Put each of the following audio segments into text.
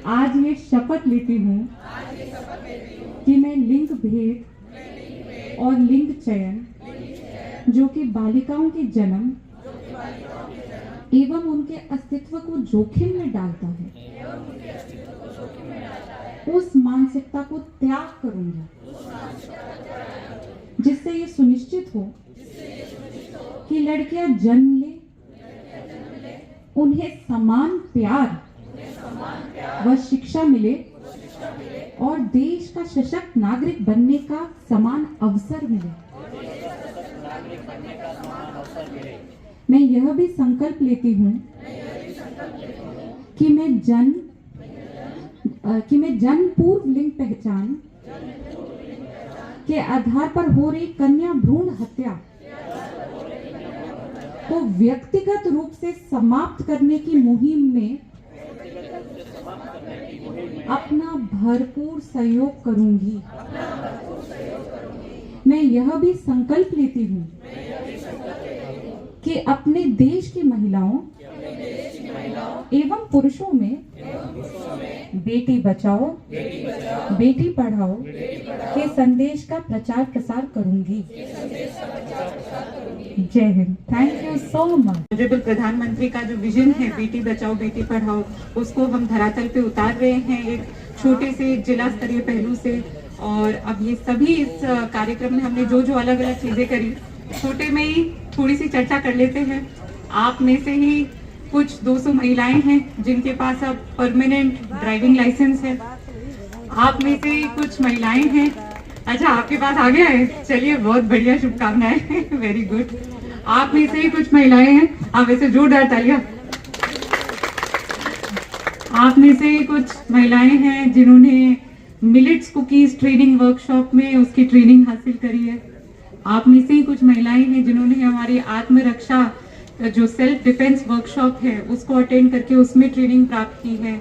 आज ये शपथ लेती हूँ कि मैं लिंग भेद और लिंग चयन जो कि बालिकाओं के जन्म एवं उनके अस्तित्व को जोखिम में डालता है, उस मानसिकता को त्याग करूंगा, जिससे ये सुनिश्चित हो कि लड़कियां जन्म ले, उन्हें समान प्यार व शिक्षा मिले और देश का सशक्त नागरिक बनने का समान अवसर मिले। मैं यह भी संकल्प लेती हूँ कि मैं जन्म पूर्व लिंग पहचान के आधार पर हो रही कन्या भ्रूण हत्या को व्यक्तिगत रूप से समाप्त करने की मुहिम में अपना भरपूर सहयोग करूंगी। मैं यह भी संकल्प लेती हूँ कि अपने देश की महिलाओं एवं पुरुषों में बेटी बचाओ बेटी पढ़ाओ के संदेश का प्रचार प्रसार करूंगी। जय Hind. Thank you so much. Honourable प्रधानमंत्री का जो विजन है बेटी बचाओ बेटी पढ़ाओ, उसको हम धरातल पे उतार रहे हैं एक छोटे से जिला स्तरीय पहलू से। और अब ये सभी इस कार्यक्रम में हमने जो अलग अलग चीजें करी, छोटे में ही थोड़ी सी चर्चा कर लेते हैं। आप में से ही कुछ 200 महिलाएं हैं जिनके पास अब परमानेंट ड्राइविंग लाइसेंस है। आप में से ही कुछ महिलाएं हैं, अच्छा आपके पास आ गया है, चलिए बहुत बढ़िया, शुभकामनाएं, वेरी गुड। आप में से ही कुछ महिलाएं हैं, आप वैसे जोरदार तालियां। आप में से ही कुछ महिलाएं हैं जिन्होंने मिलेट्स कुकीज ट्रेनिंग वर्कशॉप में उसकी ट्रेनिंग हासिल करी है। आप में से ही कुछ महिलाएं हैं जिन्होंने हमारी आत्मरक्षा जो सेल्फ डिफेंस वर्कशॉप है उसको अटेंड करके उसमें ट्रेनिंग प्राप्त की है।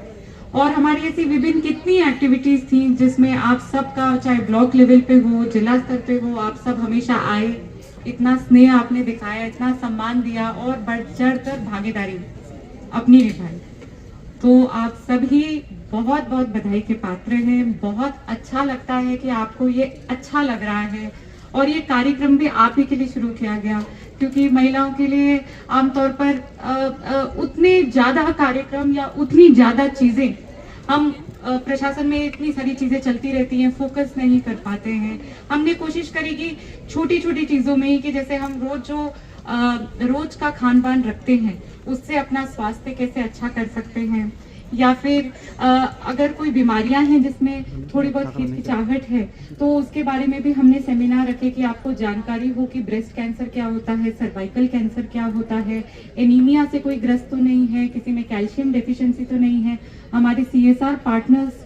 और हमारी ऐसी विभिन्न कितनी एक्टिविटीज थी जिसमें आप सबका, चाहे ब्लॉक लेवल पे हो, जिला स्तर पे हो, आप सब हमेशा आए, इतना स्नेह आपने दिखाया, इतना सम्मान दिया और बढ़ चढ़ कर भागीदारी अपनी निभाई। तो आप सभी बहुत बहुत बधाई के पात्र हैं। बहुत अच्छा लगता है कि आपको ये अच्छा लग रहा है और ये कार्यक्रम भी आप ही के लिए शुरू किया गया, क्योंकि महिलाओं के लिए आमतौर पर उतने ज्यादा कार्यक्रम या उतनी ज्यादा चीजें हम प्रशासन में इतनी सारी चीजें चलती रहती हैं, फोकस नहीं कर पाते हैं। हमने कोशिश करी कि छोटी छोटी चीजों में ही, कि जैसे हम रोज का खान पान रखते हैं उससे अपना स्वास्थ्य कैसे अच्छा कर सकते हैं, या फिर अगर कोई बीमारियां हैं जिसमें थोड़ी बहुत हिचकिचाहट है तो उसके बारे में भी हमने सेमिनार रखे कि आपको जानकारी हो कि ब्रेस्ट कैंसर क्या होता है, सर्वाइकल कैंसर क्या होता है, एनीमिया से कोई ग्रस्त तो नहीं है, किसी में कैल्शियम डेफिशिएंसी तो नहीं है। हमारे CSR पार्टनर्स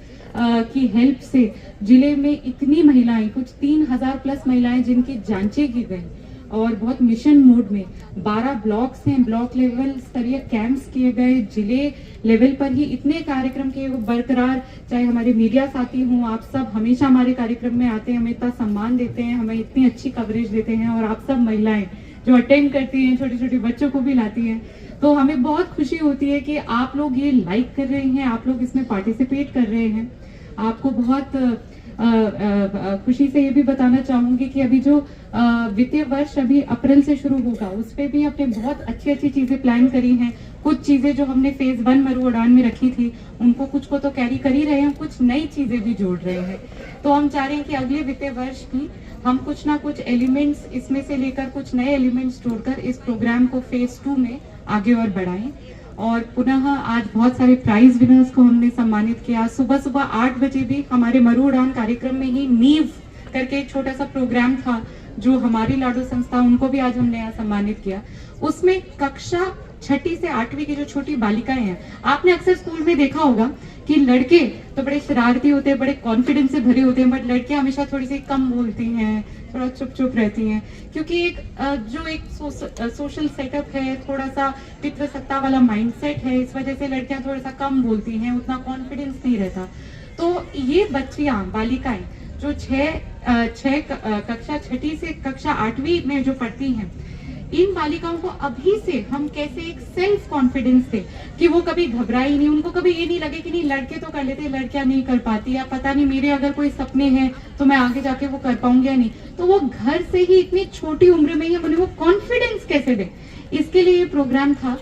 की हेल्प से जिले में इतनी महिलाएं, कुछ 3000 प्लस महिलाएं जिनकी जांचें की गई और बहुत मिशन मोड में 12 ब्लॉक्स हैं, ब्लॉक लेवल स्तरीय कैंप्स किए गए, जिले लेवल पर ही इतने कार्यक्रम के बरकरार। चाहे हमारे मीडिया साथी हों, आप सब हमेशा हमारे कार्यक्रम में आते हैं, हमें इतना सम्मान देते हैं, हमें इतनी अच्छी कवरेज देते हैं। और आप सब महिलाएं जो अटेंड करती हैं, छोटे छोटे बच्चों को भी लाती हैं, तो हमें बहुत खुशी होती है कि आप लोग ये लाइक कर रहे हैं, आप लोग इसमें पार्टिसिपेट कर रहे हैं। आपको बहुत खुशी से ये भी बताना चाहूंगी कि अभी जो वित्तीय वर्ष अभी अप्रैल से शुरू होगा उस पे भी हमने बहुत अच्छी चीजें प्लान करी हैं। कुछ चीजें जो हमने फेज 1 मरु उड़ान में रखी थी उनको कुछ को तो कैरी कर ही रहे हैं, कुछ नई चीजें भी जोड़ रहे हैं। तो हम चाह रहे हैं कि अगले वित्तीय वर्ष की हम कुछ ना कुछ एलिमेंट्स इसमें से लेकर, कुछ नए एलिमेंट्स जोड़कर इस प्रोग्राम को फेज 2 में आगे और बढ़ाएं। और पुनः आज बहुत सारे प्राइज विनर्स को हमने सम्मानित किया। सुबह 8 बजे भी हमारे मरु उड़ान कार्यक्रम में ही नींव करके एक छोटा सा प्रोग्राम था जो हमारी लाडो संस्था, उनको भी आज हमने यहाँ सम्मानित किया। उसमें कक्षा 6ठी से 8वीं की जो छोटी बालिकाएं हैं, आपने अक्सर स्कूल में देखा होगा कि लड़के तो बड़े शरारती होते हैं, बड़े कॉन्फिडेंस से भरे होते हैं, बट लड़कियां हमेशा थोड़ी सी कम बोलती हैं, थोड़ा चुप रहती हैं, क्योंकि एक सोशल सेटअप है, थोड़ा सा पितृसत्ता वाला माइंडसेट है, इस वजह से लड़कियां थोड़ा सा कम बोलती हैं, उतना कॉन्फिडेंस नहीं रहता। तो ये बच्चियां, बालिकाएं जो कक्षा 6ठी से कक्षा 8वीं में जो पढ़ती हैं, इन बालिकाओं को अभी से हम कैसे एक सेल्फ कॉन्फिडेंस दे कि वो कभी घबराई नहीं, उनको कभी ये नहीं लगे कि नहीं लड़के तो कर लेते, लड़कियां नहीं कर पाती, या पता नहीं मेरे अगर कोई सपने हैं तो मैं आगे जाके वो कर पाऊंगी या नहीं। तो वो घर से ही इतनी छोटी उम्र में ही हम उन्हें वो कॉन्फिडेंस कैसे दें, इसके लिए ये प्रोग्राम था।